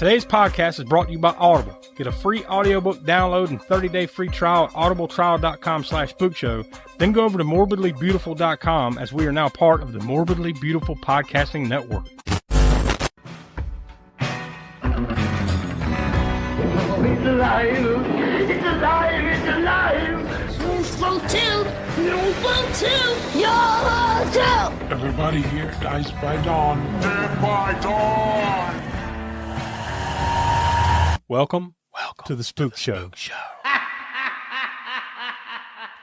Today's podcast is brought to you by Audible. Get a free audiobook download and 30-day free trial at audibletrial.com/spookshow. Then go over to morbidlybeautiful.com as we are now part of the Morbidly Beautiful Podcasting Network. It's alive! It's alive! It's alive! Roll two! Roll two! Yo, two! Everybody here dies by dawn. Dead by dawn! Welcome to the Spookshow.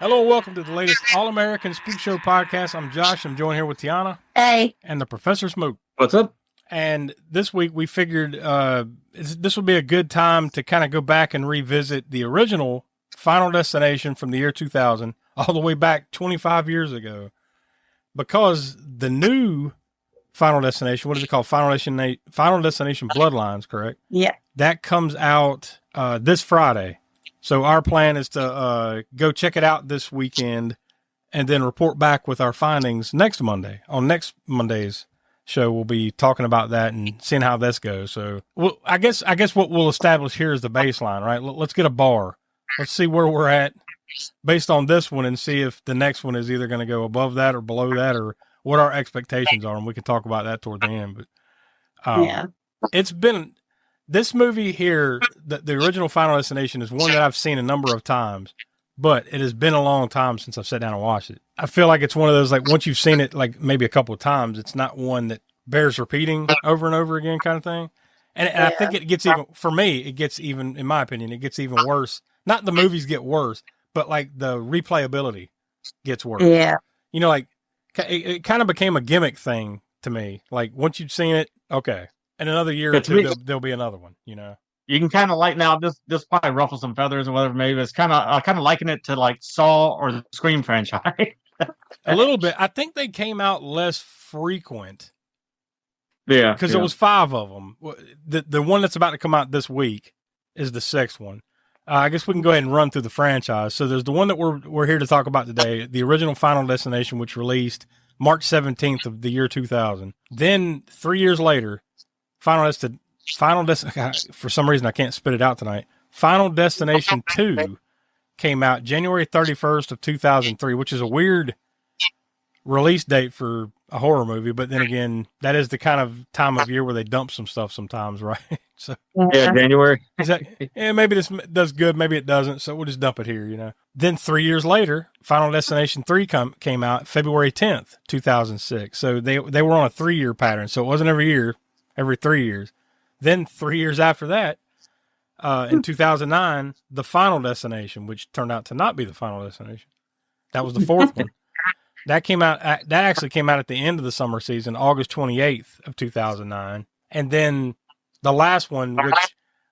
Hello, welcome to the latest All-American Spookshow podcast. I'm Josh. I'm joined here with Tiana. Hey. And the Professor Smoke. What's up? And this week we figured this would be a good time to kind of go back and revisit the original Final Destination from the year 2000, all the way back 25 years ago. Because the new Final Destination, what is it called? Final Destination Bloodlines, correct? Yeah. That comes out this Friday. So our plan is to go check it out this weekend and then report back with our findings next Monday. On next Monday's show, we'll be talking about that and seeing how this goes. So I guess what we'll establish here is the baseline, right? Let's get a bar. Let's see where we're at based on this one and see if the next one is either going to go above that or below that or what our expectations are. And we can talk about that toward the end. But Yeah. It's been this movie here, the original Final Destination is one that I've seen a number of times, but it has been a long time since I've sat down and watched it. I feel like it's one of those, like, once you've seen it, like maybe a couple of times, it's not one that bears repeating over and over again kind of thing. And I think it gets even, for me, it gets even, in my opinion, it gets even worse. Not the movies get worse, but like the replayability gets worse. Yeah. You know, like it kind of became a gimmick thing to me. Like once you've seen it, okay. In another year or two, there'll be another one, you know? You can kind of like now, this probably ruffle some feathers or whatever, maybe it's kind of liken it to like Saw or the Scream franchise. A little bit. I think they came out less frequent. Yeah. Because there was 5 of them. The one that's about to come out this week is the 6th one. I guess we can go ahead and run through the franchise. So there's the one that we're here to talk about today, the original Final Destination, which released March 17th of the year 2000. Then 3 years later, for some reason I can't spit it out tonight. Final Destination 2 came out January 31st of 2003, which is a weird release date for a horror movie, but then again, that is the kind of time of year where they dump some stuff sometimes, right? So yeah, January. Maybe this does good, maybe it doesn't, so we'll just dump it here, you know. Then 3 years later, Final Destination 3 came out February 10th, 2006. So they were on a 3-year pattern, so it wasn't every year, every 3 years. Then 3 years after that, in 2009, the Final Destination, which turned out to not be the Final Destination. That was the 4th one. That actually came out at the end of the summer season, August 28th of 2009. And then the last one,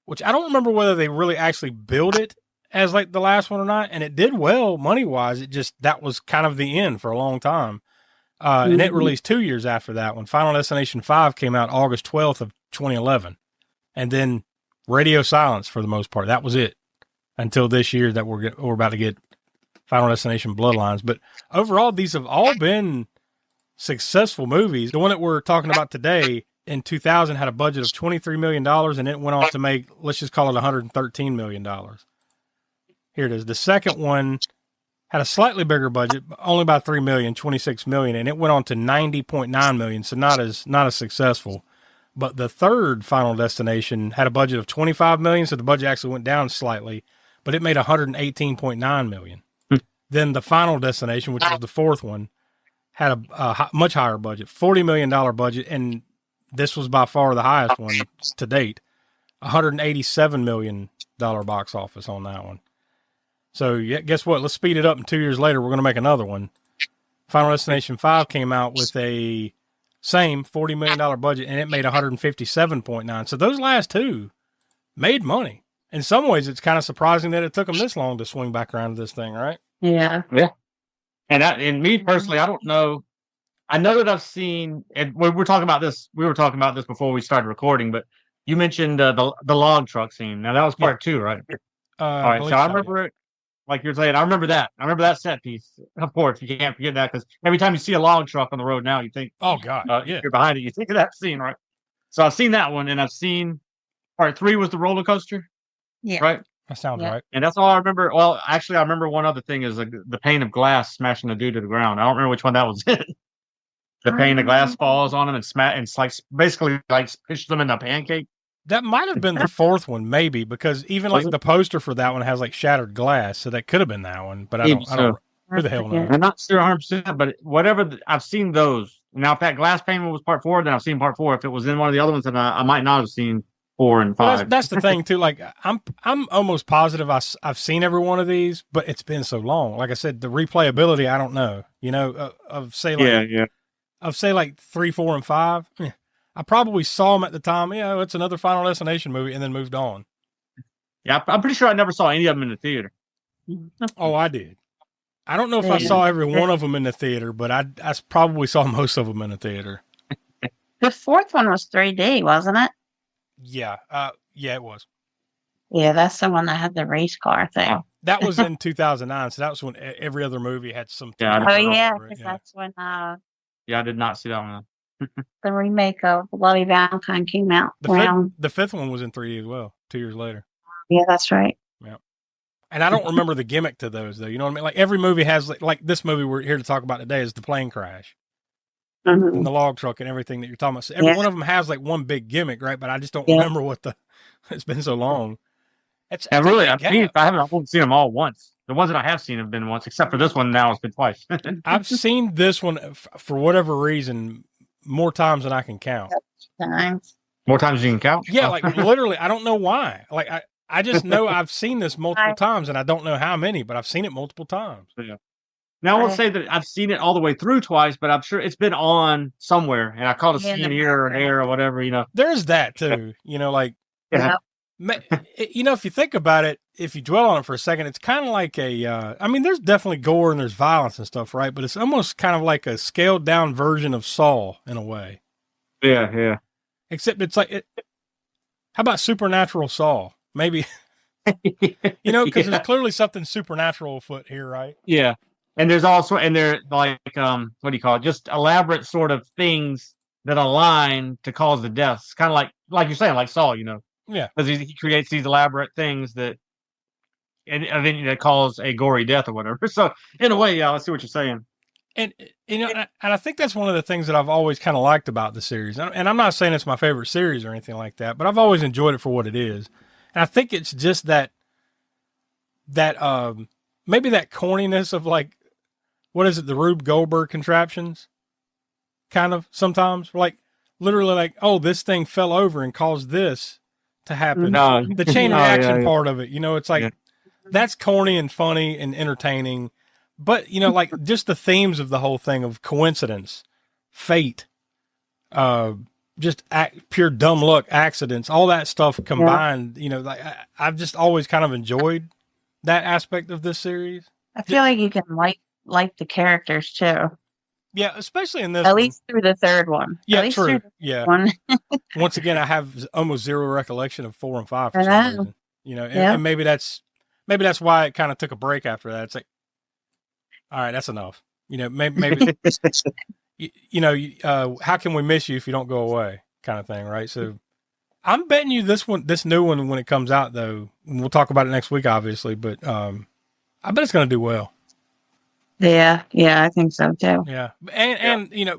which I don't remember whether they really actually billed it as like the last one or not. And it did well money-wise. That was kind of the end for a long time. And it released 2 years after that one. Final Destination 5 came out August 12th of 2011. And then radio silence for the most part. That was it until this year that we're about to get Final Destination Bloodlines. But overall, these have all been successful movies. The one that we're talking about today in 2000 had a budget of $23 million, and it went on to make, let's just call it $113 million. Here it is. The second one had a slightly bigger budget, only about $3 million, $26 million, and it went on to $90.9 million, so not as successful. But the third Final Destination had a budget of $25 million, so the budget actually went down slightly, but it made $118.9 million. Then the Final Destination, which was the 4th one, had a much higher budget, $40 million budget, and this was by far the highest one to date, $187 million box office on that one. So yeah, guess what? Let's speed it up, and 2 years later, we're going to make another one. Final Destination 5 came out with a same $40 million budget, and it made $157.9. So those last two made money. In some ways, it's kind of surprising that it took them this long to swing back around to this thing, right? Yeah. Yeah. And me personally, I don't know. I know that I've seen, and we were talking about this before we started recording, but you mentioned the log truck scene. Now that was part 2, right? All right. So I remember it, like you're saying, I remember that set piece. Of course, you can't forget that, because every time you see a log truck on the road now, you think, oh God, you're behind it. You think of that scene, right? So I've seen that one, and I've seen Part 3 was the roller coaster, Yeah. right? That sounds Yeah. right. And that's all I remember. Well, actually, I remember one other thing is the pane of glass smashing the dude to the ground. I don't remember which one that was. The pane of glass falls on him and and it's like basically like pushes them in a pancake. That might have been the fourth one, maybe, because even like the poster for that one has like shattered glass, so that could have been that one. But I don't. Who the hell knows? I'm not sure 100%, but whatever. I've seen those. Now, if that glass pane one was part 4, then I've seen part 4. If it was in one of the other ones, then I might not have seen 4 and 5. Well, that's the thing too. Like I'm almost positive I've seen every one of these, but it's been so long. Like I said, the replayability, I don't know. You know, of say like of say like 3, 4, and 5. I probably saw them at the time. Yeah, it's another Final Destination movie, and then moved on. Yeah, I'm pretty sure I never saw any of them in the theater. Oh, I did. I don't know if I saw every one of them in the theater, but I probably saw most of them in the theater. The fourth one was 3D, wasn't it? Yeah. Yeah, it was. Yeah, that's the one that had the race car thing. That was in 2009, so that was when every other movie had some. Yeah, Oh yeah, because that's when yeah, I did not see that one. the remake of Bloody Valentine came out. The fifth one was in 3D as well, 2 years later. Yeah, that's right. Yeah. And I don't remember the gimmick to those, though. You know what I mean? Like every movie has, like this movie we're here to talk about today is the plane crash. Mm-hmm. And the log truck and everything that you're talking about. So every one of them has like one big gimmick, right? But I just don't remember what it's been so long. I haven't seen them all once. The ones that I have seen have been once, except for this one now it's been twice. I've seen this one for whatever reason more times than I can count. More times than you can count? Yeah, like literally, I don't know why. Like I just know I've seen this multiple times, and I don't know how many, but I've seen it multiple times. Yeah. Now I will say that I've seen it all the way through twice, but I'm sure it's been on somewhere, and I caught a scene here or there or whatever. You know, there's that too. You know, like you know, if you think about it, if you dwell on it for a second, it's kind of like I mean, there's definitely gore and there's violence and stuff, right? But it's almost kind of like a scaled down version of Saw in a way. Yeah, yeah. Except it's like, how about Supernatural Saw? Maybe, you know, because there's clearly something supernatural afoot here, right? Yeah. And there's also, and they're like, what do you call it? Just elaborate sort of things that align to cause the deaths. Kind of like you're saying, like Saw, you know? Yeah. Because he creates these elaborate things that, and then that cause a gory death or whatever. So in a way, yeah, I see what you're saying. And, you know, and I think that's one of the things that I've always kind of liked about the series. And I'm not saying it's my favorite series or anything like that, but I've always enjoyed it for what it is. And I think it's just that maybe that corniness of like, what is it? The Rube Goldberg contraptions kind of sometimes like literally like, oh, this thing fell over and caused this to happen. No. The chain reaction part of it, you know, it's like, that's corny and funny and entertaining. But, you know, like just the themes of the whole thing of coincidence, fate, just pure dumb luck, accidents, all that stuff combined, you know, like I've just always kind of enjoyed that aspect of this series. I feel like you can like the characters too. Yeah, especially in this At least through the third one. Yeah, true. Yeah. Once again, I have almost zero recollection of 4 and 5 for some reason. You know, and maybe that's why it kind of took a break after that. It's like, all right, that's enough. You know, maybe you know, how can we miss you if you don't go away, kind of thing, right? So, I'm betting you this new one when it comes out, though. And we'll talk about it next week, obviously, but I bet it's going to do well. Yeah, I think so too. Yeah, and you know,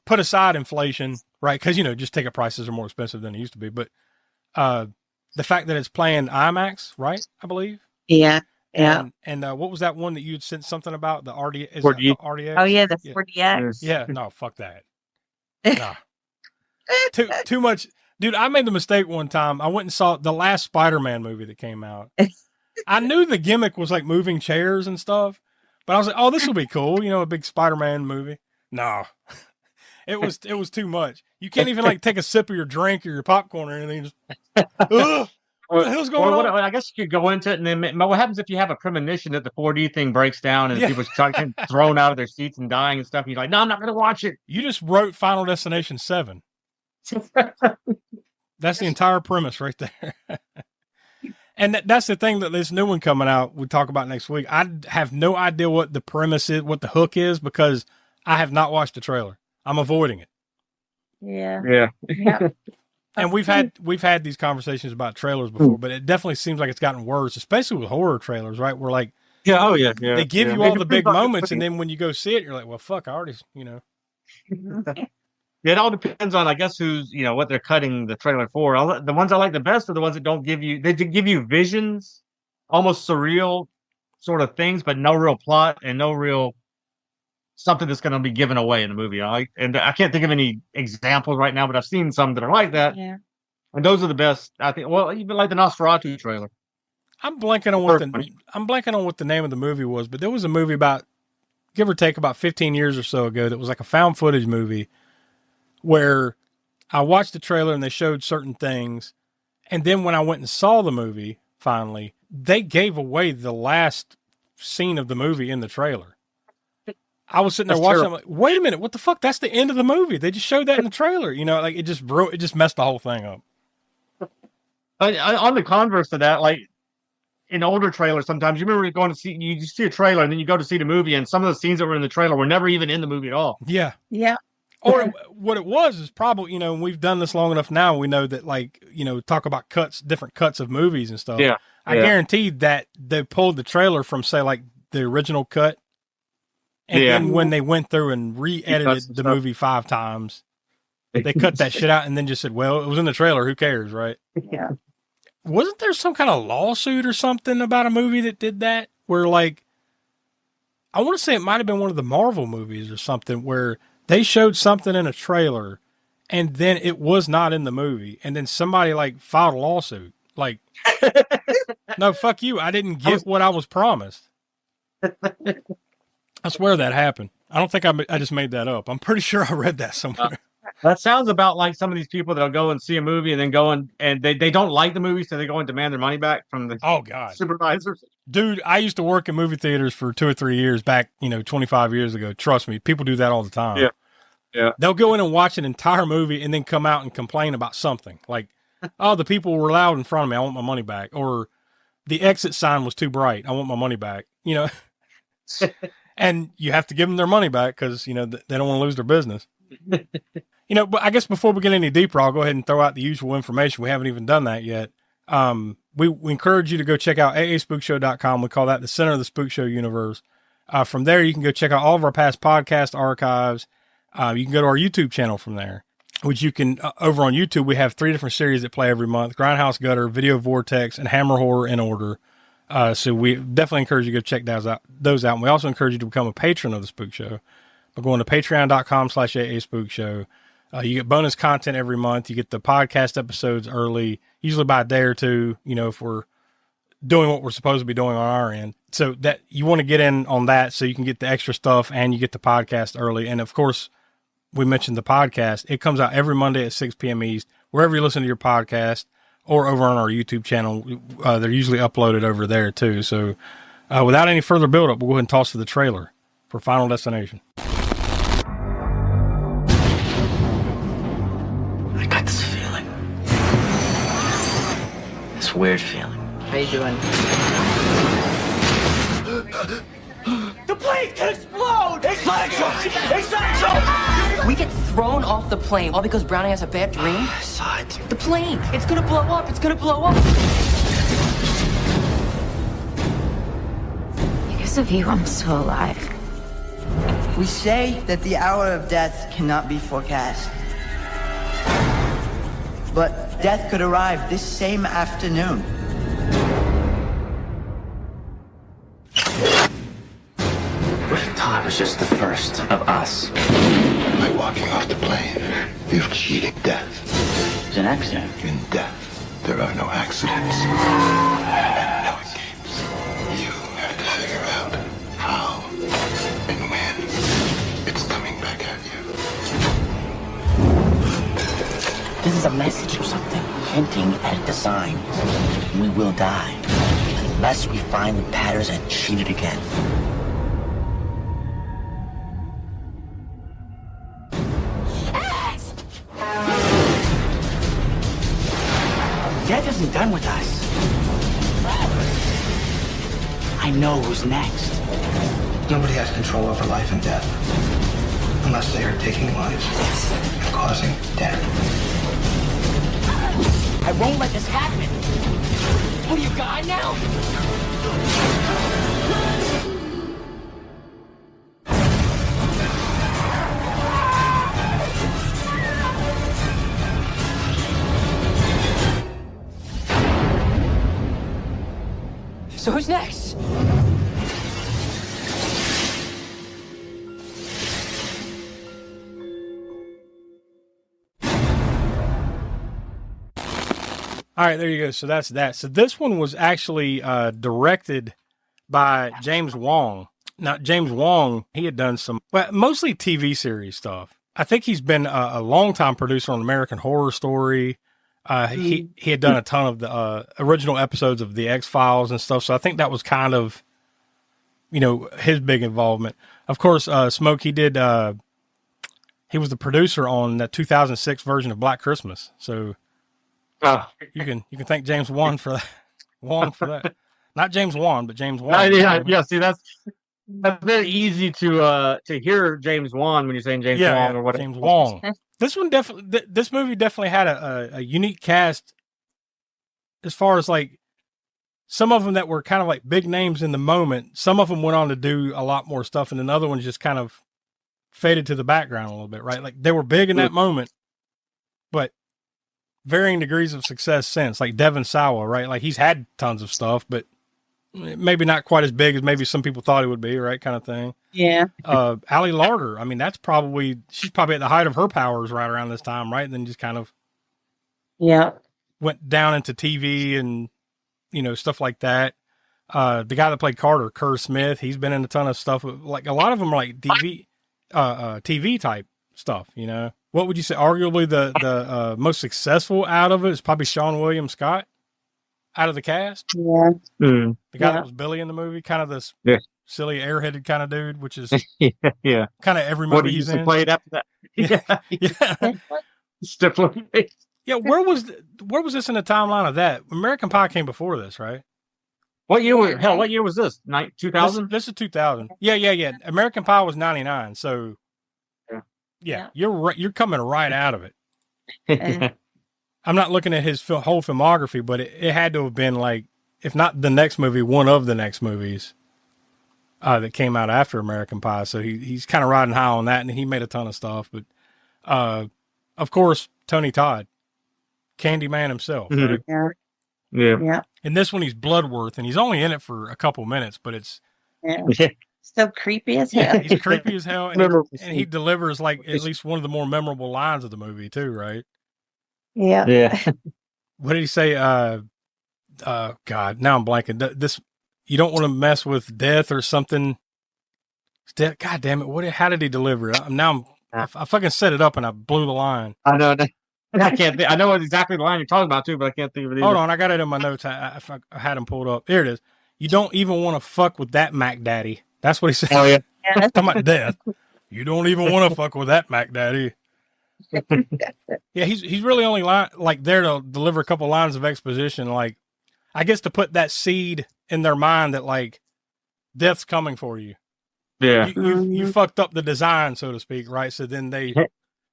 put aside inflation, right? Because you know, just ticket prices are more expensive than they used to be. But the fact that it's playing IMAX, right? I believe. Yeah. And what was that one that you had sent something about? The RDX? 4DX? Oh yeah, the 4DX. Yeah, no, fuck that. Nah. Too much. Dude, I made the mistake one time. I went and saw the last Spider-Man movie that came out. I knew the gimmick was like moving chairs and stuff, but I was like, oh, this will be cool. You know, a big Spider-Man movie. No, it was too much. You can't even like take a sip of your drink or your popcorn or anything. Just, ugh. What the hell's going on? I guess you could go into it, and then what happens if you have a premonition that the 4D thing breaks down and people start getting thrown out of their seats and dying and stuff? And you're like, no, I'm not going to watch it. You just wrote Final Destination 7. That's the entire premise right there. And that's the thing that this new one coming out, we talk about next week. I have no idea what the premise is, what the hook is, because I have not watched the trailer. I'm avoiding it. Yeah. And we've had these conversations about trailers before, but it definitely seems like it's gotten worse, especially with horror trailers, right? Where like, Yeah. Oh yeah. they give you all the big moments, and then when you go see it, you're like, well, fuck, I already, It all depends on, I guess, who's, what they're cutting the trailer for. The ones I like the best are the ones that don't give you, they give you visions, almost surreal sort of things, but no real plot and no real something that's going to be given away in the movie. And I can't think of any examples right now, but I've seen some that are like that. Yeah. And those are the best, I think. Well, even like the Nosferatu trailer. I'm blanking on what the name of the movie was, but there was a movie about, give or take, about 15 years or so ago that was like a found footage movie where I watched the trailer and they showed certain things, and then when I went and saw the movie finally, they gave away the last scene of the movie in the trailer. I was sitting there watching. I'm like, wait a minute, what the fuck? That's the end of the movie. They just showed that in the trailer. Like it just messed the whole thing up. On the converse of that, like in older trailers, sometimes you remember going to see, you see a trailer and then you go to see the movie, and some of the scenes that were in the trailer were never even in the movie at all. Yeah. Yeah. Or what it was is probably, and we've done this long enough now, we know that, like, talk about different cuts of movies and stuff. Yeah. I guarantee that they pulled the trailer from, say, like the original cut. And then when they went through and re-edited the movie 5 times, they cut that shit out and then just said, well, it was in the trailer. Who cares, right? Yeah. Wasn't there some kind of lawsuit or something about a movie that did that? Where, like, I want to say it might have been one of the Marvel movies or something where they showed something in a trailer and then it was not in the movie. And then somebody, like, filed a lawsuit. Like, no, fuck you. I didn't get what I was promised. I swear that happened. I don't think I just made that up. I'm pretty sure I read that somewhere. That sounds about like some of these people that'll go and see a movie and then go and they don't like the movie, so they go and demand their money back from the supervisors. Dude, I used to work in movie theaters for 2 or 3 years back, 25 years ago. Trust me, people do that all the time. Yeah. Yeah. They'll go in and watch an entire movie and then come out and complain about something. Like, oh, the people were loud in front of me. I want my money back. Or the exit sign was too bright. I want my money back. And you have to give them their money back because, they don't want to lose their business. But I guess before we get any deeper, I'll go ahead and throw out the usual information. We haven't even done that yet. We encourage you to go check out aaspookshow.com. We call that the center of the Spook Show universe. From there, you can go check out all of our past podcast archives. You can go to our YouTube channel from there, which you can, over on YouTube, we have 3 different series that play every month: Grindhouse Gutter, Video Vortex, and Hammer Horror in order. So we definitely encourage you to go check those out. And we also encourage you to become a patron of the Spook Show by going to patreon.com/aaspookshow. You get bonus content every month. You get the podcast episodes early, usually by a day or two, if we're doing what we're supposed to be doing on our end. So that you want to get in on that so you can get the extra stuff and you get the podcast early. And of course, we mentioned the podcast. It comes out every Monday at 6 p.m. East, wherever you listen to your podcast, or over on our YouTube channel. They're usually uploaded over there too. So without any further build-up, we'll go ahead and toss to the trailer for Final Destination. I got this feeling. This weird feeling. How you doing? The plane can explode! It's not a joke! It's not a joke! We get thrown off the plane all because Brownie has a bad dream? I saw it. The plane! It's gonna blow up! It's gonna blow up! Because of you, I'm still alive. We say that the hour of death cannot be forecast. But death could arrive this same afternoon. What if Todd was just the first of us? By walking off the plane, you've cheated death. It's an accident. In death, there are no accidents. And no escapes. You have to figure out how and when it's coming back at you. This is a message or something, hinting at a design. We will die unless we find the patterns and cheat it again. Death isn't done with us. I know who's next. Nobody has control over life and death. Unless they are taking lives and causing death. I won't let this happen. What are you, God now? So who's next? All right, there you go. So that's that. So this one was actually directed by James Wong. Now, James Wong, he had done some, well, mostly TV series stuff. I think he's been a longtime producer on American Horror Story. He had done a ton of the original episodes of The X-Files and stuff. So I think that was kind of, his big involvement. Of course, Smoke, he was the producer on that 2006 version of Black Christmas. So you can thank James Wan for that. Not James Wan, but James Wan. Yeah. See, that's very easy to hear James Wan when you're saying James Wong or whatever. James Wong. This movie definitely had a unique cast. As far as like some of them that were kind of like big names in the moment, some of them went on to do a lot more stuff, and then other ones just kind of faded to the background a little bit, right? Like they were big in that moment, but varying degrees of success since. Like Devon Sawa, right? Like he's had tons of stuff, but maybe not quite as big as maybe some people thought he would be, right? Kind of thing. Yeah. Ali Larter, I mean, she's probably at the height of her powers right around this time, right? And then just kind of went down into TV and, stuff like that. The guy that played Carter, Kerr Smith, he's been in a ton of stuff. Like a lot of them are like TV type stuff, What would you say? Arguably the most successful out of it is probably Sean William Scott out of the cast. Yeah. The guy that was Billy in the movie, kind of this silly airheaded kind of dude, which is kind of every movie he's in. Played after that. Yeah. Where was this in the timeline of that? American Pie came before this, right? What year was this? 2000? This is 2000. Yeah. American Pie was 99. So yeah, you're right. You're coming right out of it. I'm not looking at his whole filmography, but it had to have been like, if not the next movie, one of the next movies that came out after American Pie. So he's kind of riding high on that, and he made a ton of stuff. But of course, Tony Todd, Candyman himself. Right? Yeah. And this one, he's Bloodworth, and he's only in it for a couple minutes, but it's so creepy as hell. Yeah, he's creepy as hell, and he delivers like at least one of the more memorable lines of the movie too, right? Yeah. What did he say? God, now I'm blanking. This, you don't want to mess with death or something. God damn it! How did he deliver it? I fucking set it up and I blew the line. I know. I can't think. I know exactly the line you're talking about too, but I can't think of it either. Hold on, I got it in my notes. I had him pulled up. Here it is. You don't even want to fuck with that Mac Daddy. That's what he said. Oh yeah. Talking about death. You don't even want to fuck with that Mac Daddy. Yeah, he's really only there to deliver a couple lines of exposition, like I guess to put that seed in their mind that like death's coming for you. Yeah, you fucked up the design, so to speak, right? So then they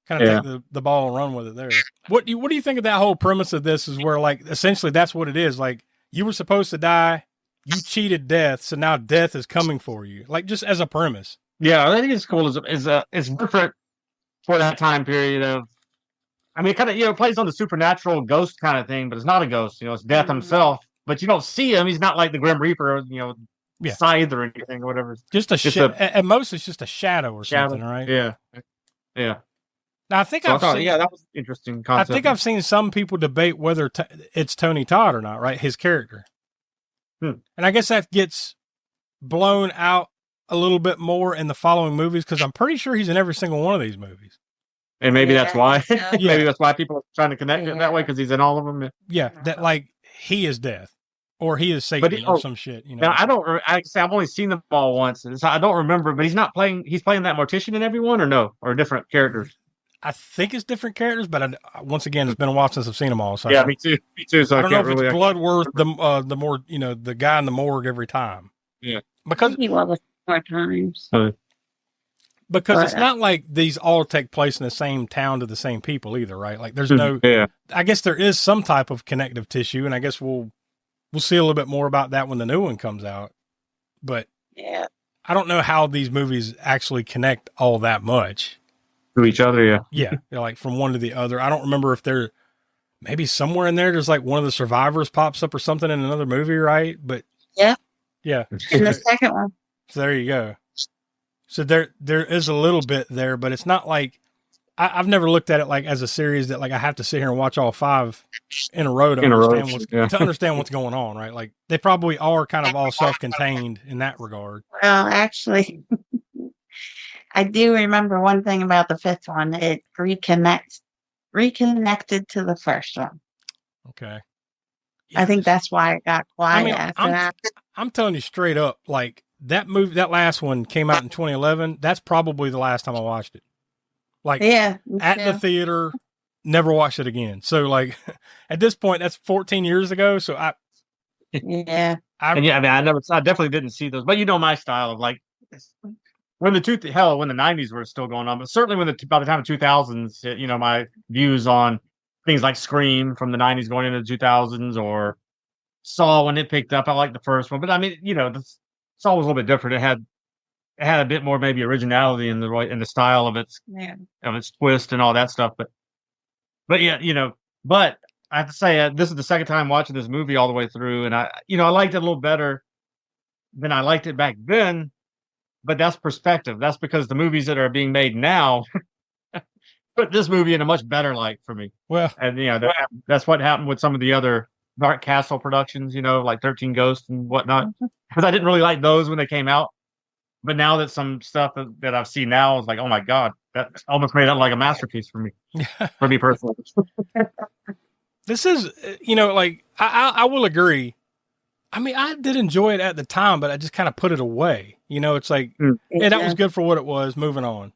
kind of take the ball and run with it there. What do you think of that whole premise of this? Is where like essentially that's what it is. Like you were supposed to die, you cheated death, so now death is coming for you. Like just as a premise. Yeah, I think it's cool. It's different for that time period of. I mean, it kind of plays on the supernatural ghost kind of thing, but it's not a ghost. It's death himself, but you don't see him. He's not like the Grim Reaper, scythe or anything or whatever. Just at most, it's just a shadow or something, right? Yeah. Now I think that was an interesting concept. I think I've seen some people debate whether it's Tony Todd or not, right? His character, and I guess that gets blown out a little bit more in the following movies because I'm pretty sure he's in every single one of these movies. And maybe that's why. Maybe that's why people are trying to connect it that way because he's in all of them. Yeah, that like he is death, or he is Satan, or some shit. Now I've only seen them all once, and so I don't remember. But he's not playing. He's playing that mortician in everyone, or no, or different characters. I think it's different characters, but once again, it's been a while since I've seen them all. So yeah, me too. So I don't know if it's Bloodworth, the more the guy in the morgue every time. Yeah, because he was more times. Because it's not like these all take place in the same town to the same people either, right? Like there's no, Yeah. I guess there is some type of connective tissue, and I guess we'll see a little bit more about that when the new one comes out. But Yeah. I don't know how these movies actually connect all that much To each other, yeah. Yeah, like from one to the other. I don't remember if they're maybe somewhere in there's like one of the survivors pops up or something in another movie, right? But yeah, in the second one. So there you go. So there is a little bit there, but it's not like I've never looked at it like as a series that like I have to sit here and watch all 5 in a row to understand what's going on, right? Like they probably are kind of all self-contained in that regard. Well, actually, I do remember one thing about the 5th one. It reconnected to the first one. Okay. I think that's why it got quiet after that. I'm telling you straight up, like that movie, that last one came out in 2011. That's probably the last time I watched it. Like at the theater, never watched it again. So like at this point, that's 14 years ago. So I definitely didn't see those, but you know my style of like when the 90s were still going on, but certainly by the time of 2000s, you know, my views on things like Scream from the 90s going into the 2000s or Saw when it picked up. I liked the first one, but I mean, you know, Saw was a little bit different. It had a bit more maybe originality in the style of its twist and all that stuff. But yeah, you know, but I have to say this is the second time watching this movie all the way through, and I liked it a little better than I liked it back then. But that's perspective. That's because the movies that are being made now put this movie in a much better light for me. Well, and you know that's what happened with some of the other Dark Castle productions, you know, like 13 Ghosts and whatnot. Because I didn't really like those when they came out. But now that some stuff that I've seen now is like, oh my God, that almost made it like a masterpiece for me. For me personally. This is, you know, like I will agree. I mean, I did enjoy it at the time, but I just kind of put it away. You know, it's like, yeah, that was good for what it was. Moving on.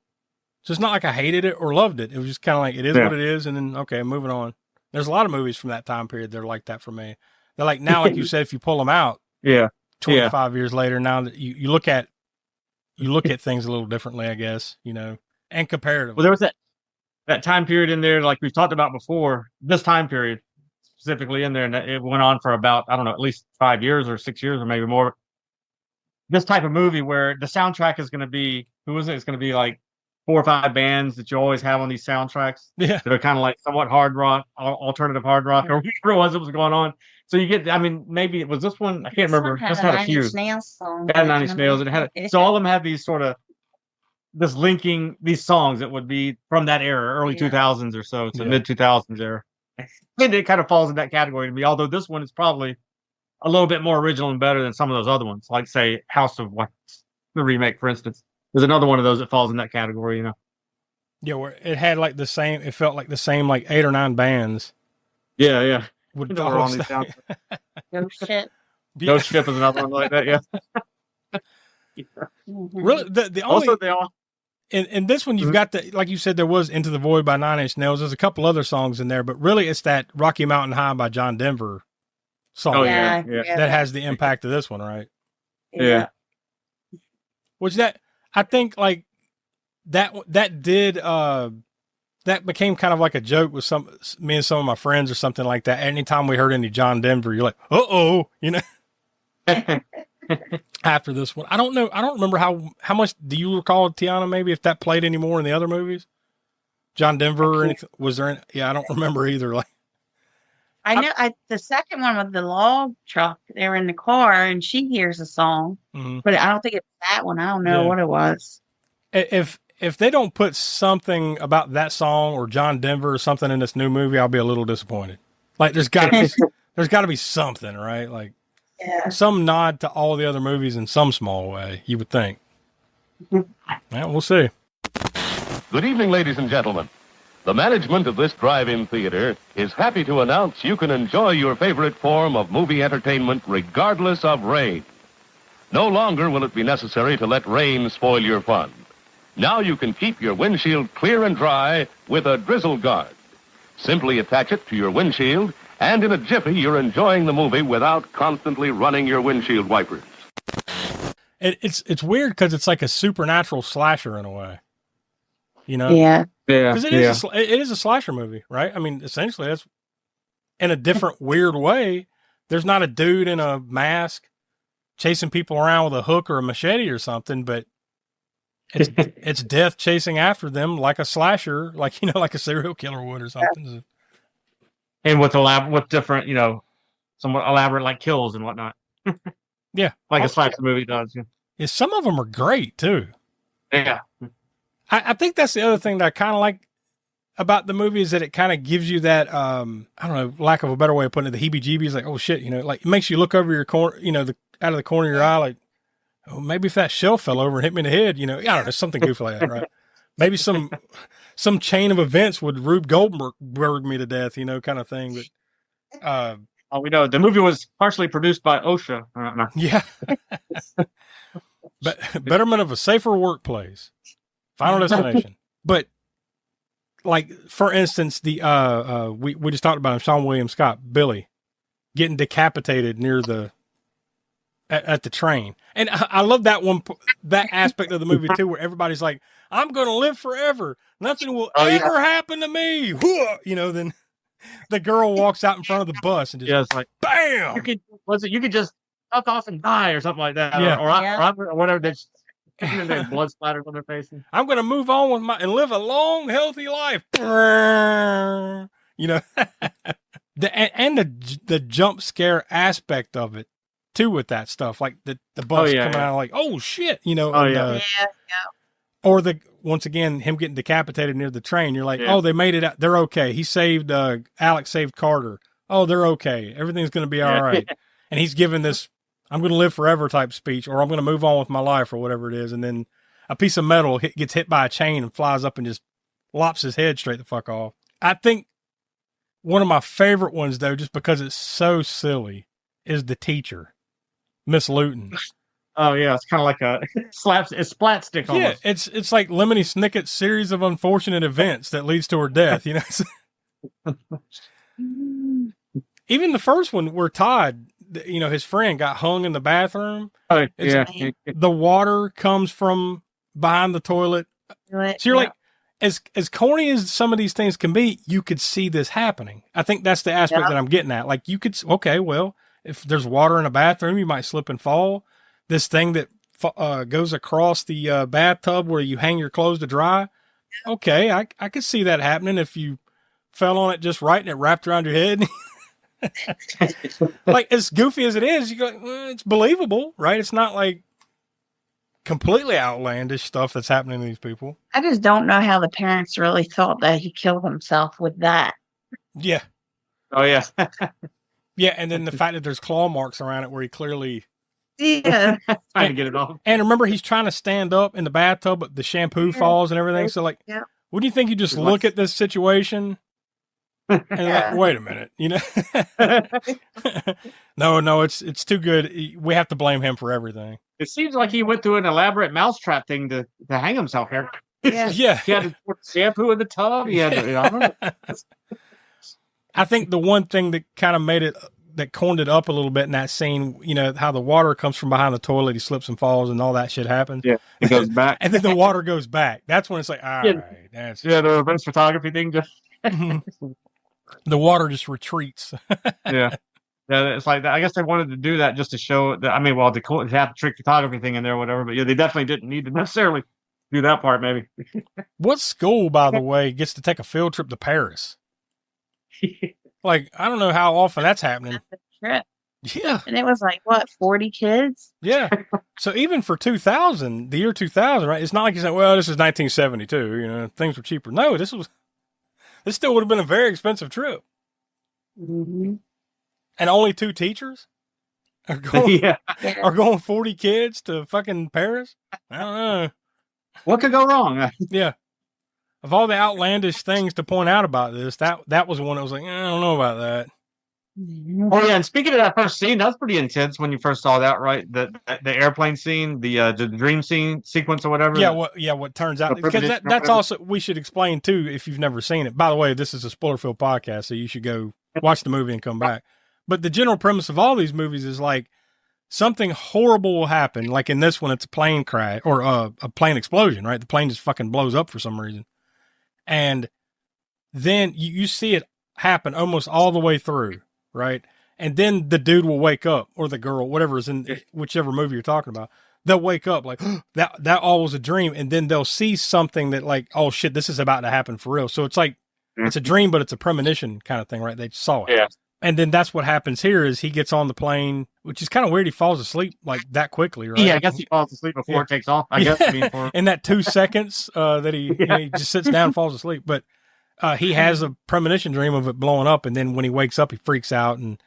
So it's not like I hated it or loved it. It was just kind of like, it is what it is. And then, okay, moving on. There's a lot of movies from that time period that are like that for me. They're like, now, like you said, if you pull them out 25 years later, now that you look at things a little differently, I guess, you know, and comparatively. Well, there was that time period in there, like we've talked about before, this time period specifically in there, and it went on for about, I don't know, at least 5 years or 6 years or maybe more. This type of movie where the soundtrack is going to be, it's going to be like 4 or 5 bands that you always have on these soundtracks that are kind of like somewhat hard rock, alternative hard rock, or whatever it was that was going on. So you get, I mean, maybe it was this one, I can't remember. Just had a few. Song. It had Nine Inch Nails, and it had so all of them have these sort of these songs that would be from that era, early 2000s or so to mid 2000s era. And it kind of falls in that category to me. Although this one is probably a little bit more original and better than some of those other ones, like say House of Wax, the remake, for instance. There's another one of those that falls in that category, you know. Yeah, where it had like the same. It felt like the same, like 8 or 9 bands. Yeah. Would all on these Ghost Ship. Ghost Ship is another one like that. Yeah. Really, the only also they all. In this one, you've got the, like you said, there was Into the Void by Nine Inch Nails. There's a couple other songs in there, but really it's that Rocky Mountain High by John Denver song that has the impact of this one, right? Yeah. Which I think like that did, that became kind of like a joke with me and some of my friends or something like that. Anytime we heard any John Denver, you're like, uh-oh, you know? After this one, I don't know. I don't remember how much do you recall, Tiana, maybe if that played anymore in the other movies? John Denver or anything? Was there I don't remember either. Like, I know the second one with the log truck, they were in the car and she hears a song, but I don't think it's that one. I don't know what it was. If they don't put something about that song or John Denver or something in this new movie, I'll be a little disappointed. Like there's got to be something, right? Like some nod to all the other movies in some small way, you would think. Well, we'll see. Good evening, ladies and gentlemen. The management of this drive-in theater is happy to announce you can enjoy your favorite form of movie entertainment regardless of rain. No longer will it be necessary to let rain spoil your fun. Now you can keep your windshield clear and dry with a drizzle guard. Simply attach it to your windshield, and in a jiffy you're enjoying the movie without constantly running your windshield wipers. It's weird because it's like a supernatural slasher in a way. You know? Yeah. Because it is a slasher movie, right? I mean, essentially, that's in a different weird way. There's not a dude in a mask chasing people around with a hook or a machete or something, but it's death chasing after them like a slasher, like, you know, like a serial killer would or something. And with different, you know, somewhat elaborate like kills and whatnot. Yeah. Like a slasher movie does. Yeah. Yeah, some of them are great too. Yeah. I think that's the other thing that I kind of like about the movie is that it kind of gives you that, I don't know, lack of a better way of putting it, the heebie-jeebies, like, oh shit, you know, like it makes you look over your corner, you know, out of the corner of your eye, like, oh, maybe if that shelf fell over and hit me in the head, you know, I don't know, something goofy like that, right? Maybe some chain of events would Rube Goldberg me to death, you know, kind of thing. But we know the movie was partially produced by OSHA. Yeah. But betterment of a safer workplace. Final Destination. But like, for instance, the we just talked about him, Sean William Scott, Billy, getting decapitated near at the train. And I love that aspect of the movie too, where everybody's like, I'm going to live forever. Nothing will ever happen to me. You know, then the girl walks out in front of the bus and just, it's like, bam! You could just fuck off and die or something like that. Yeah. Or whatever. There's blood splatters on their faces. I'm going to move on and live a long, healthy life. You know, the jump scare aspect of it too, with that stuff, like the bus coming out, like, oh shit, you know. Or once again, him getting decapitated near the train. You're like, oh, they made it out. They're okay. He saved, Alex saved Carter. Oh, they're okay. Everything's going to be all right. And he's giving this, I'm going to live forever type speech, or I'm going to move on with my life, or whatever it is. And then a piece of metal gets hit by a chain and flies up and just lops his head straight the fuck off. I think one of my favorite ones, though, just because it's so silly, is the teacher, Miss Luton. Oh yeah, it's kind of like a splat stick almost. Yeah, it's like Lemony Snicket's series of unfortunate events that leads to her death, you know. Even the first one where Todd, you know, his friend got hung in the bathroom. Oh, yeah. The water comes from behind the toilet. So you're like, as corny as some of these things can be, you could see this happening. I think that's the aspect that I'm getting at. Like, you could, okay, well, if there's water in a bathroom, you might slip and fall. This thing that goes across the bathtub where you hang your clothes to dry. Okay, I could see that happening if you fell on it just right and it wrapped around your head. Like, as goofy as it is, you go, well, it's believable, right? It's not like completely outlandish stuff that's happening to these people. I just don't know how the parents really thought that he killed himself with that. Yeah. Oh yeah. Yeah, and then the fact that there's claw marks around it where he clearly trying to get it off. And remember, he's trying to stand up in the bathtub, but the shampoo falls and everything. So, like, wouldn't you think you just look at this situation and like, wait a minute, you know? No, it's too good. We have to blame him for everything. It seems like he went through an elaborate mousetrap thing to hang himself here. Yeah. He had to put shampoo in the tub. He had to, I don't know. I think the one thing that kind of made it, that corned it up a little bit in that scene, you know, how the water comes from behind the toilet, he slips and falls and all that shit happens. Yeah, it goes back. And then the water goes back. That's when it's like, all right. That's the reverse photography thing. Just the water just retreats. Yeah, it's like that. I guess they wanted to do that just to show that. I mean, well, to have the trick photography thing in there, or whatever. But yeah, they definitely didn't need to necessarily do that part. Maybe. What school, by the way, gets to take a field trip to Paris? Like, I don't know how often that's happening. Trip. Yeah. And it was like, what, 40 kids? Yeah. So even for 2000, the year 2000, right? It's not like you said, well, this is 1972, you know, things were cheaper. No, this still would have been a very expensive trip. Mm-hmm. And only 2 teachers are going, are going 40 kids to fucking Paris? I don't know. What could go wrong? Yeah. Of all the outlandish things to point out about this, that was one that was like, I don't know about that. Oh yeah, and speaking of that first scene, that was pretty intense when you first saw that, right? The airplane scene, the dream scene sequence or whatever. Yeah, what turns out, because that's also, we should explain too if you've never seen it. By the way, this is a spoiler-filled podcast, so you should go watch the movie and come back. But the general premise of all these movies is like something horrible will happen. Like in this one, it's a plane crash or a plane explosion, right? The plane just fucking blows up for some reason. And then you see it happen almost all the way through, right? And then the dude will wake up, or the girl, whatever is in whichever movie you're talking about. They'll wake up like that all was a dream, and then they'll see something that like, oh shit, this is about to happen for real. So it's like it's a dream, but it's a premonition kind of thing, right? They saw it. Yeah. And then that's what happens here is he gets on the plane, which is kind of weird. He falls asleep like that quickly, right? Yeah, I guess he falls asleep before it takes off. I guess. I mean, in that 2 seconds that he just sits down and falls asleep. But he has a premonition dream of it blowing up, and then when he wakes up, he freaks out, and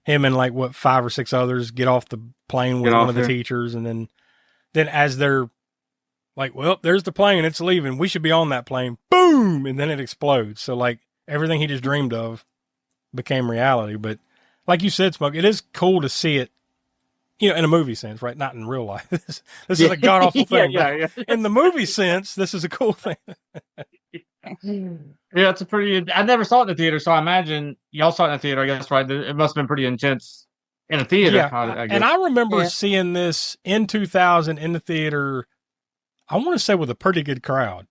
him and like 5 or 6 others get off the plane with one of the teachers, and then as they're like, well, there's the plane, it's leaving, we should be on that plane, boom, and then it explodes. So like everything he just dreamed of became reality. But like you said, Smoke, it is cool to see it, in a movie sense, right? Not in real life. This is a god awful thing. Yeah. In the movie sense, this is a cool thing. Yeah, it's a pretty. I never saw it in the theater, so I imagine y'all saw it in the theater. I guess, right? It must have been pretty intense in a theater. Yeah, I guess. and I remember seeing this in 2000 in the theater. I want to say with a pretty good crowd,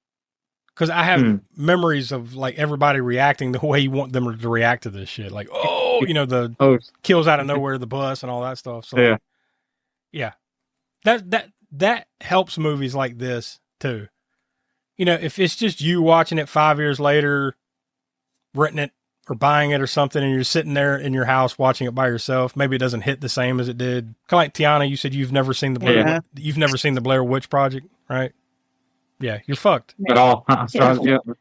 because I have memories of like everybody reacting the way you want them to react to this shit. Like, the kills out of nowhere, the bus, and all that stuff. So, yeah, that helps movies like this too. If it's just you watching it 5 years later, renting it or buying it or something, and you're sitting there in your house watching it by yourself, maybe it doesn't hit the same as it did. Kind of like Tiana, you said you've never seen the Blair Witch Project, right? Yeah, you're fucked. At all.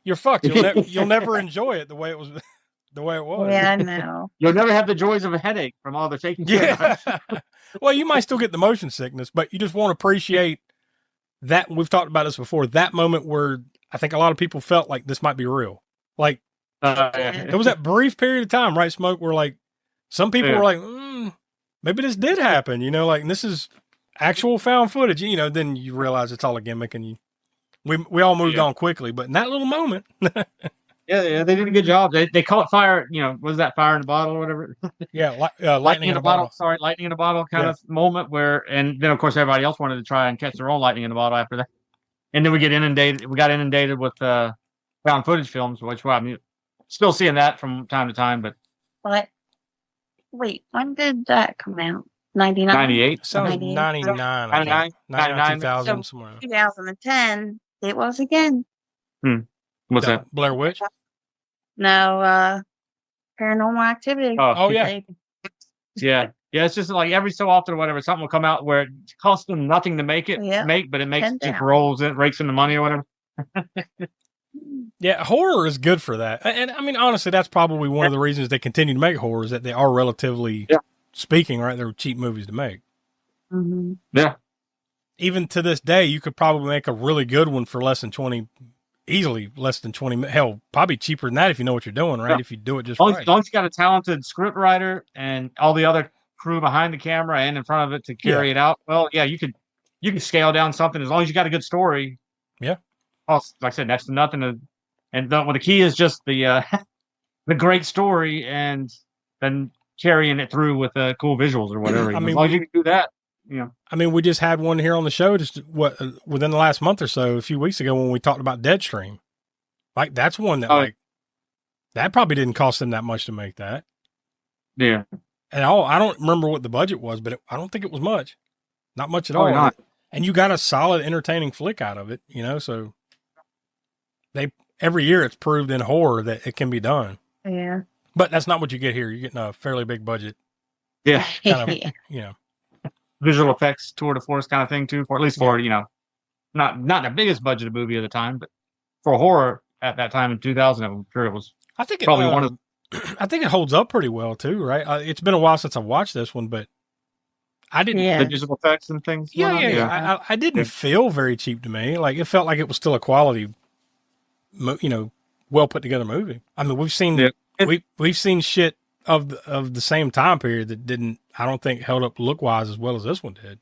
You're fucked. You'll never enjoy it the way it was. The way it was. Yeah, I know. You'll never have the joys of a headache from all the taking care of. Well, you might still get the motion sickness, but you just won't appreciate that. We've talked about this before. That moment where I think a lot of people felt like this might be real. Like there was that brief period of time, right, Smoke, where like some people were like, maybe this did happen, like, and this is actual found footage, then you realize it's all a gimmick, and we all moved on quickly, but in that little moment. Yeah, they did a good job. They call it fire, was that fire in a bottle or whatever? Yeah, lightning in a bottle. Sorry, lightning in a bottle kind of moment where, and then of course everybody else wanted to try and catch their own lightning in a bottle after that. And then we got inundated with found footage films, which still seeing that from time to time. But wait, when did that come out? 99? 98? Sounds 99. 99, 2000, somewhere. 2010, it was again. What's that? Blair Witch? No, Paranormal Activity. Oh yeah. Yeah. It's just like every so often or whatever, something will come out where it costs them nothing to make, but it makes just rolls it, rakes in the money or whatever. Yeah, horror is good for that. And I mean, honestly, that's probably one of the reasons they continue to make horror is that they are relatively speaking, right? They're cheap movies to make. Mm-hmm. Yeah. Even to this day, you could probably make a really good one for less than 20, easily less than 20, hell, probably cheaper than that if you know what you're doing, right? Yeah. If you do it just right. As long as you got a talented script writer and all the other crew behind the camera and in front of it to carry it out, well, yeah, you can scale down something as long as you got a good story. Yeah. Like I said, next to nothing. The key is just the great story and then carrying it through with cool visuals or whatever. As long as you can do that, I mean, we just had one here on the show just within the last month or so, a few weeks ago when we talked about Deadstream. Like that's one that that probably didn't cost them that much to make that. Yeah. And I don't remember what the budget was, but I don't think it was much. Not much at all. Not. And you got a solid, entertaining flick out of it, so every year it's proved in horror that it can be done. Yeah. But that's not what you get here. You're getting a fairly big budget. Yeah. Kind of, visual effects tour de force kind of thing too, for at least for, not the biggest budgeted movie of the time, but for horror at that time in 2000, I'm sure it was probably one of I think it holds up pretty well too, right? It's been a while since I watched this one, but I didn't. The visual effects and things. Yeah. I didn't feel very cheap to me. Like it felt like it was still a quality, well put together movie. I mean, we've seen we've seen shit of the same time period that I don't think held up look wise as well as this one did.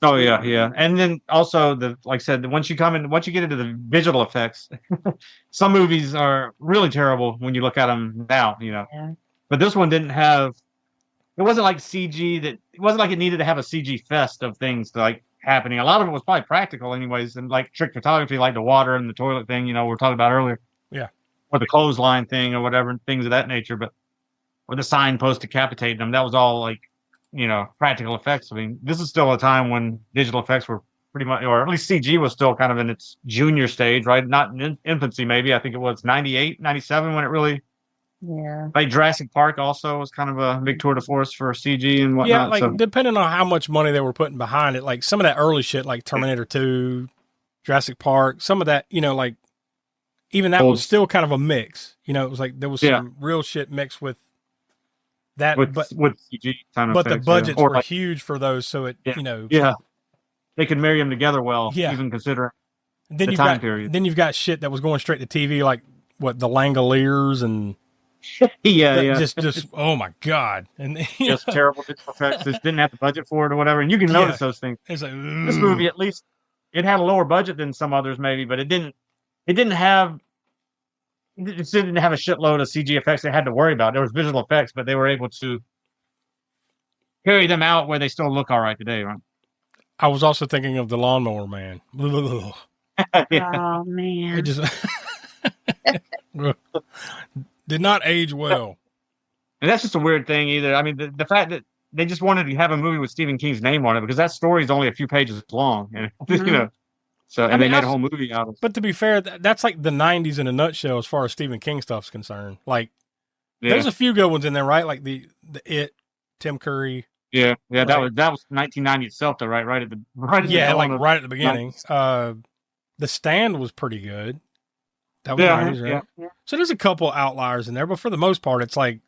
Oh yeah. And then also like I said, once you get into the visual effects, some movies are really terrible when you look at them now, Yeah. But this one didn't have. It wasn't like CG it wasn't like it needed to have a CG fest of things like happening. A lot of it was probably practical anyways, and like trick photography, like the water and the toilet thing, we were talking about earlier. Yeah. Or the clothesline thing or whatever, things of that nature. But or the signpost decapitating them, that was all like, practical effects. I mean, this is still a time when digital effects were pretty much, or at least CG was still kind of in its junior stage, right? Not in infancy, maybe. I think it was 98, 97 when it really. Yeah. Like Jurassic Park also was kind of a big tour de force for CG and whatnot. Yeah, like so. Depending on how much money they were putting behind it, like some of that early shit, like Terminator 2, Jurassic Park, some of that, like even that was still kind of a mix. It was like there was some real shit mixed with that, with CG kind of but effects, the budgets were like, huge for those, so it they could marry them together well, even considering then the time period. Then you've got shit that was going straight to TV, like what the Langoliers and just oh my god, and just terrible digital effects. Just didn't have the budget for it or whatever, and you can notice those things. It's like, this movie, at least, it had a lower budget than some others, maybe, but it didn't have. It didn't have a shitload of CG effects they had to worry about. There was visual effects, but they were able to carry them out where they still look all right today, right? I was also thinking of the Lawnmower Man. Oh man, it just did not age well. And that's just a weird thing, either. I mean, the fact that they just wanted to have a movie with Stephen King's name on it, because that story is only a few pages long, and so they made a whole movie out of it. But to be fair, that's like the 90s in a nutshell as far as Stephen King stuff's concerned. Like, there's a few good ones in there, right? Like the It, Tim Curry. Yeah, that was 1990 itself, though, right at the right at the beginning. The Stand was pretty good. That was 90s, right? Yeah. So there's a couple outliers in there, but for the most part, it's like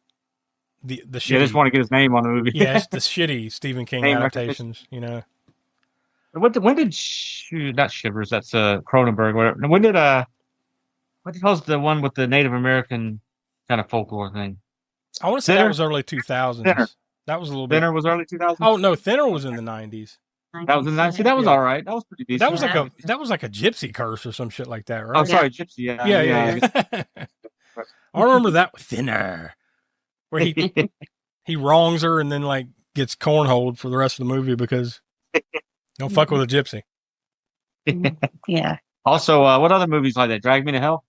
the shitty. They just want to get his name on the movie. Yeah, it's the shitty Stephen King adaptations, When did not Shivers? That's Cronenberg. Whatever. When did what the hell's the one with the Native American kind of folklore thing? I want to say that was early 2000s. Thinner. That was a little bit. Thinner was early 2000s. Oh no, Thinner was in the 90s. That was in the 90s. See, that was all right. That was pretty decent. That was like a gypsy curse or some shit like that, right? Oh, sorry, gypsy. Yeah. I remember that Thinner, where he wrongs her and then like gets cornholed for the rest of the movie because don't fuck with a gypsy. Yeah. Also, what other movies like that? Drag Me to Hell?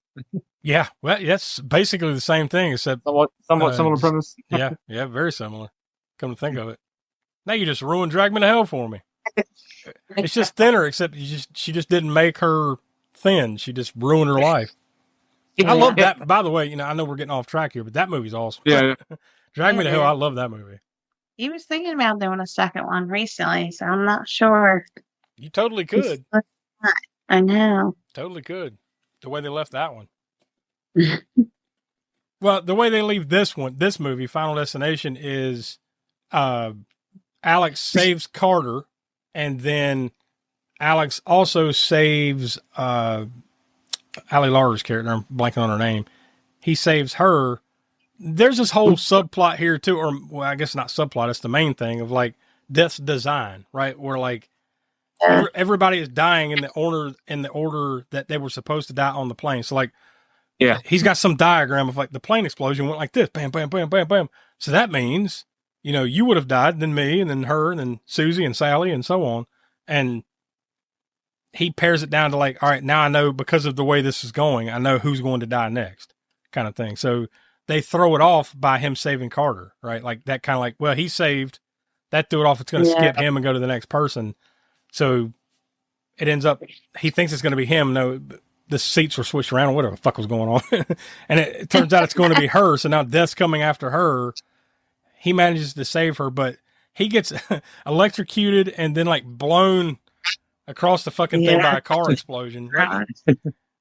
Yeah, well, that's basically the same thing, except somewhat similar premise. yeah, very similar. Come to think of it, now you just ruined Drag Me to Hell for me. It's just thinner, except she just didn't make her thin. She just ruined her life. I love that. By the way, I know we're getting off track here, but that movie's awesome. Yeah. Drag Me to Hell. I love that movie. He was thinking about doing a second one recently, so I'm not sure. You totally could. I know. Totally could. The way they left that one. Well, the way they leave this movie, Final Destination, is Alex saves Carter, and then Alex also saves Ali Larter's character. I'm blanking on her name. He saves her. There's this whole subplot here too, or well, I guess not subplot. It's the main thing of like death's design, right? Where like everybody is dying in the order that they were supposed to die on the plane. So like, he's got some diagram of like the plane explosion went like this, bam, bam, bam, bam, bam. So that means you would have died, then me, and then her, and then Susie and Sally, and so on. And he pares it down to like, all right, now I know because of the way this is going, I know who's going to die next, kind of thing. So they throw it off by him saving Carter, right? Like that kind of like, well, he saved, that threw it off. It's going to skip him and go to the next person. So it ends up, he thinks it's going to be him. No, the seats were switched around or whatever the fuck was going on. And it turns out it's going to be her. So now death's coming after her. He manages to save her, but he gets electrocuted and then like blown across the fucking thing by a car explosion. Right?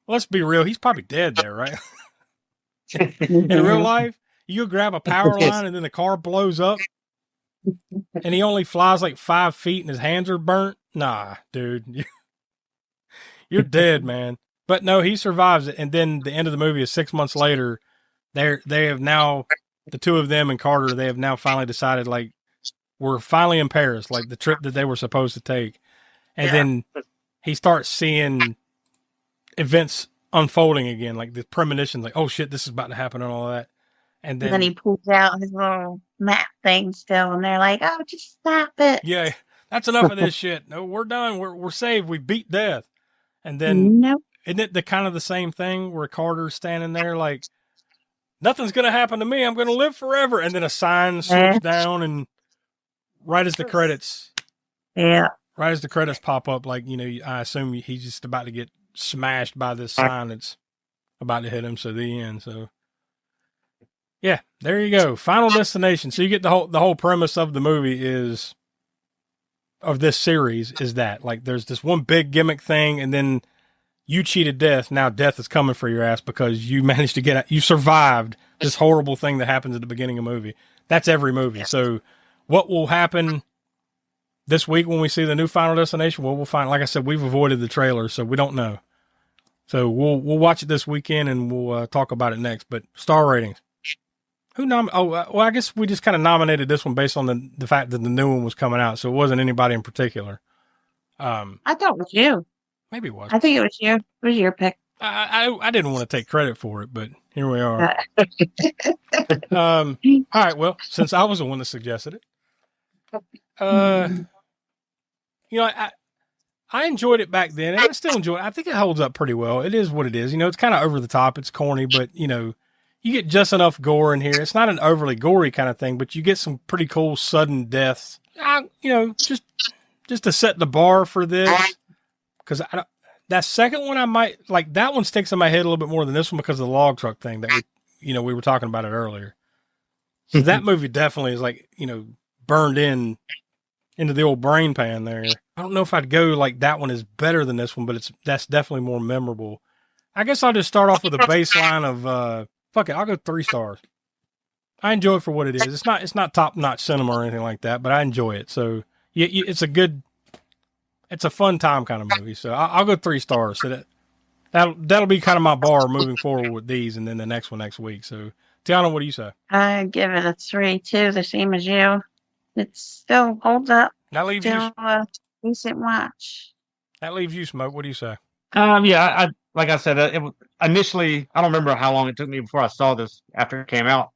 Let's be real. He's probably dead there, right? In real life, you grab a power line and then the car blows up and he only flies like 5 feet and his hands are burnt. Nah, dude, you're dead, man. But no, he survives it. And then the end of the movie is 6 months later. They have now, the two of them and Carter, they have now finally decided like, we're finally in Paris, like the trip that they were supposed to take. And then he starts seeing events unfolding again, like the premonitions, like, oh shit, this is about to happen and all that. And then he pulls out his little map thing still, and they're like, oh, just stop it. Yeah, that's enough of this shit. No, we're done. We're saved. We beat death. And then isn't it the kind of the same thing where Carter's standing there like, nothing's going to happen to me. I'm going to live forever. And then a sign swoops down and right as the credits pop up, like, I assume he's just about to get smashed by this sign that's about to hit him. So the end. So yeah, there you go. Final Destination. So you get the whole premise of the movie of this series is that like, there's this one big gimmick thing. And then you cheated death. Now death is coming for your ass because you managed to you survived this horrible thing that happens at the beginning of the movie. That's every movie. So what will happen this week when we see the new Final Destination? Well, we'll find, like I said, we've avoided the trailer, so we don't know. So we'll watch it this weekend and we'll talk about it next. But star ratings. Well, I guess we just kind of nominated this one based on the fact that the new one was coming out. So it wasn't anybody in particular. I thought it was you. Maybe it was. I think it was you. It was your pick. I didn't want to take credit for it, but here we are. All right. Well, since I was the one that suggested it, I enjoyed it back then, and I still enjoy it. I think it holds up pretty well. It is what it is. It's kind of over the top. It's corny, but you get just enough gore in here. It's not an overly gory kind of thing, but you get some pretty cool sudden deaths. Just to set the bar for this, because that second one I might like. That one sticks in my head a little bit more than this one because of the log truck thing that we were talking about it earlier. So that movie definitely is like burned into the old brain pan there. I don't know if I'd go like that one is better than this one, but that's definitely more memorable. I guess I'll just start off with a baseline of fuck it. I'll go 3 stars. I enjoy it for what it is. It's not top notch cinema or anything like that, but I enjoy it. So it's a fun time kind of movie. So I'll go 3 stars. So that'll be kind of my bar moving forward with these, and then the next one next week. So Tiana, what do you say? I give it a 3 too, the same as you. It still holds up. That leaves you a decent watch. That leaves you, Smoke. What do you say? I like I said, it was initially, I don't remember how long it took me before I saw this after it came out,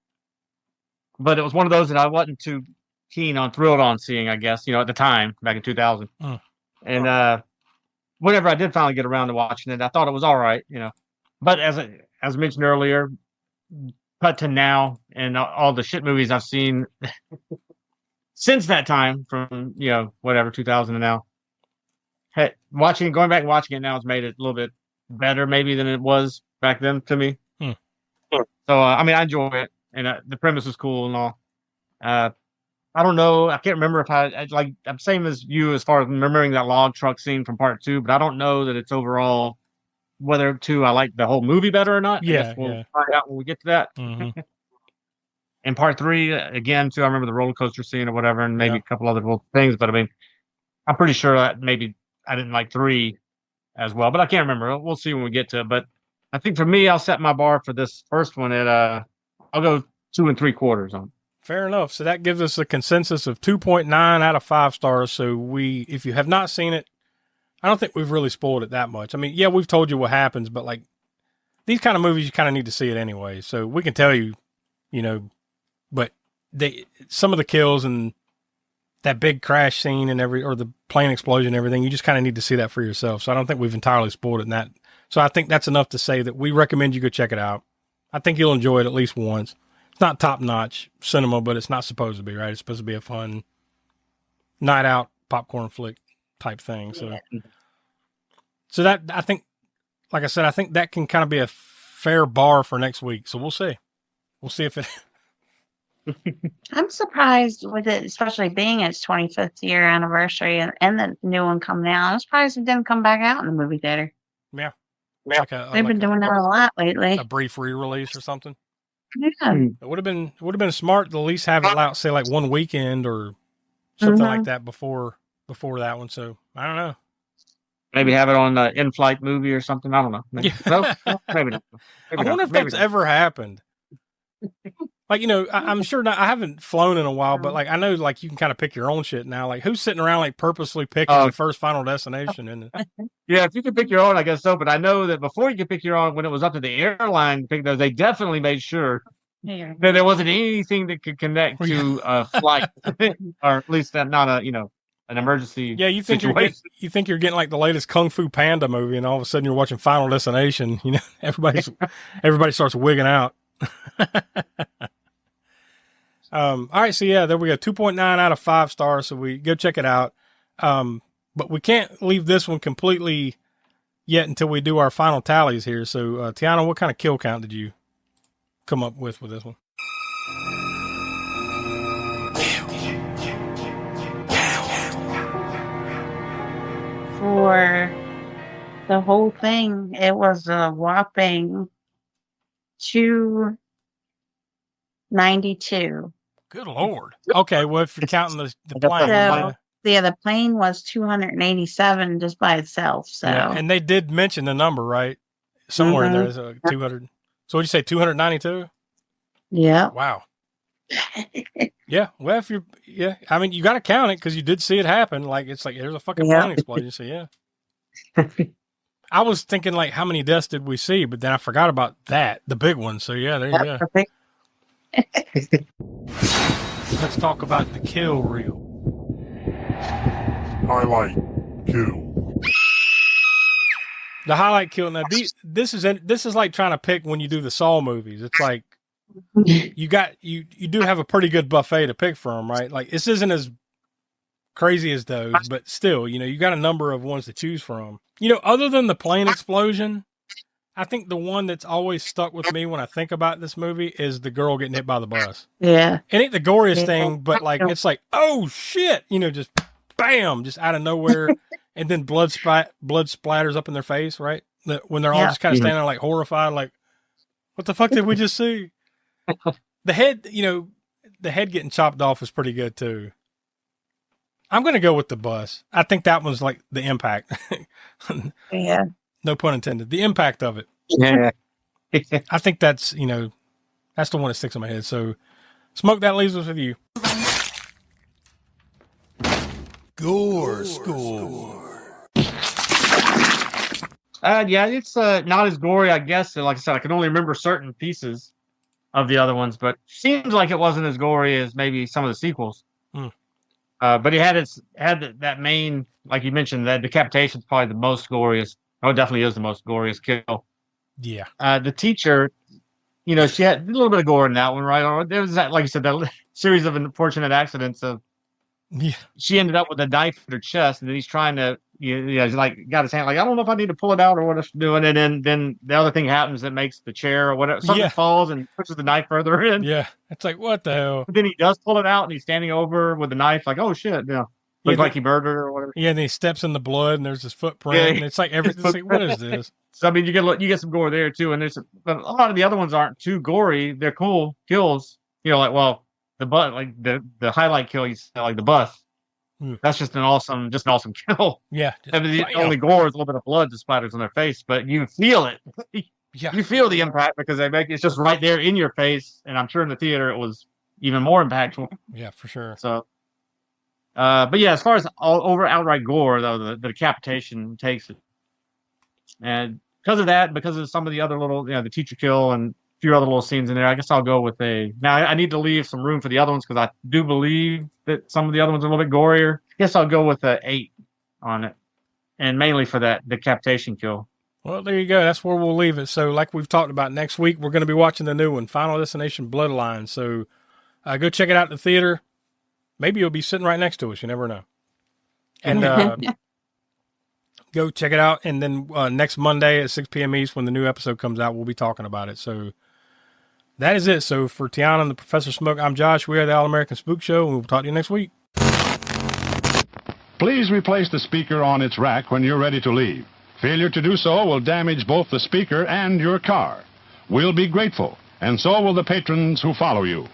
but it was one of those that I wasn't too thrilled on seeing, I guess, at the time back in 2000. And whenever I did finally get around to watching it, I thought it was all right, But as mentioned earlier, cut to now and all the shit movies I've seen since that time, from 2000 and now. Hey, going back and watching it now has made it a little bit better maybe than it was back then to me. So I enjoy it, and the premise is cool and all. I don't know. I can't remember if I'm same as you as far as remembering that log truck scene from part 2, but I don't know that it's overall whether I like the whole movie better or not. Yeah, we'll find out when we get to that. Mm-hmm. In part 3, again, too, I remember the roller coaster scene or whatever, and maybe a couple other little things. But I'm pretty sure that maybe I didn't like 3 as well, but I can't remember. We'll see when we get to it. But I think for me, I'll set my bar for this first one at I'll go 2 3/4 on. Fair enough. So that gives us a consensus of 2.9 out of 5 stars. So if you have not seen it, I don't think we've really spoiled it that much. We've told you what happens, but like these kind of movies, you kind of need to see it anyway. So we can tell you, but some of the kills and that big crash scene and or the plane explosion and everything, you just kind of need to see that for yourself. So I don't think we've entirely spoiled it in that. So I think that's enough to say that we recommend you go check it out. I think you'll enjoy it at least once. It's not top-notch cinema, but it's not supposed to be, right? It's supposed to be a fun night out popcorn flick type thing. So that, I think, like I said, I think that can kind of be a fair bar for next week. So we'll see. We'll see if it... I'm surprised with it, especially being its 25th year anniversary and the new one coming out. I'm surprised it didn't come back out in the movie theater. Yeah. They've been doing that a lot lately. A brief re-release or something. Yeah. It would have been smart to at least have it out, say like one weekend or something like that before that one. So I don't know. Maybe have it on an in-flight movie or something. I don't know. Maybe, maybe not. I wonder if that's ever happened. Like, I'm sure not. I haven't flown in a while, but like I know, like you can kind of pick your own shit now. Like, who's sitting around like purposely picking the first Final Destination? And yeah, if you can pick your own, I guess so. But I know that before you could pick your own, when it was up to the airline to pick those, they definitely made sure that there wasn't anything that could connect to a flight, or at least that not a an emergency. Yeah, you think situation. you think you're getting like the latest Kung Fu Panda movie, and all of a sudden you're watching Final Destination. You know, everybody starts wigging out. All right, so yeah, there we go. 2.9 out of 5 stars. So we go check it out. But we can't leave this one completely yet until we do our final tallies here. So, Tiana, what kind of kill count did you come up with this one? For the whole thing, it was a whopping 292. Good Lord. Okay, well, if you're counting the plane. So, yeah, the plane was 287 just by itself. So, yeah, and they did mention the number, right? Somewhere in there is 200. So what'd you say, 292? Yeah. Wow. Yeah, well, if you're, I mean, you got to count it because you did see it happen. Like, it's like, there's a fucking plane explosion. So, yeah. I was thinking, like, how many deaths did we see? But then I forgot about that, the big one. So, yeah, there you go. Let's talk about the kill reel. Highlight kill. The highlight kill. Now, this is like trying to pick when you do the Saw movies. It's like, you do have a pretty good buffet to pick from, right? Like, this isn't as crazy as those, but still, you know, you got a number of ones to choose from. You know, other than the plane explosion, I think the one that's always stuck with me when I think about this movie is the girl getting hit by the bus. Yeah. It ain't the goriest thing, but like, it's like, oh shit, you know, just bam, just out of nowhere. And then blood splatters up in their face, right? When they're all just kind of standing there like horrified, like, what the fuck did we just see? The head, you know, the head getting chopped off is pretty good too. I'm going to go with the bus. I think that one's like the impact. Yeah. No pun intended. The impact of it. Yeah. I think that's, you know, that's the one that sticks in my head. So, Smoke, that leaves us with you. Gore score. Yeah, it's not as gory, I guess. Like I said, I can only remember certain pieces of the other ones, but seems like it wasn't as gory as maybe some of the sequels. But it had that main, like you mentioned, that decapitation is probably the most goriest. Oh, it definitely is the most goriest kill. Yeah. The teacher, you know, she had a little bit of gore in that one, right? Or there was that, like you said, that series of unfortunate accidents of. Yeah. She ended up with a knife in her chest, and then he's trying to, he's like got his hand, like, I don't know if I need to pull it out or what it's doing. And then the other thing happens that makes the chair or whatever, something falls and pushes the knife further in. Yeah. It's like, what the hell? But then he does pull it out, and he's standing over with the knife, like, oh shit, looks like he murdered her or whatever. Yeah, and he steps in the blood, and there's this footprint, and it's like everything. It's like, what is this? So I mean, you get some gore there too, and but a lot of the other ones aren't too gory. They're cool kills, like, well, the highlight kill, you said, like the bus. That's just an awesome kill. Yeah. I mean, the only gore is a little bit of blood that splatters on their face, but you feel it. Yeah. You feel the impact because it's just right there in your face. And I'm sure in the theater it was even more impactful. Yeah, for sure. So, but yeah, as far as outright gore, though, the decapitation takes it. And because of that, because of some of the other little, the teacher kill and few other little scenes in there, I guess I'll go with now I need to leave some room for the other ones because I do believe that some of the other ones are a little bit gorier. I guess I'll go with 8 on it, and mainly for that decapitation kill. Well, there you go. That's where we'll leave it. So like we've talked about, next week we're going to be watching the new one, Final Destination Bloodline. So go check it out in the theater. Maybe you'll be sitting right next to us. You never know. And go check it out. And then next Monday at 6 p.m. East, when the new episode comes out, we'll be talking about it. So that is it. So for Tiana and the Professor Smoke, I'm Josh. We are the All-American Spook Show, and we'll talk to you next week. Please replace the speaker on its rack when you're ready to leave. Failure to do so will damage both the speaker and your car. We'll be grateful, and so will the patrons who follow you.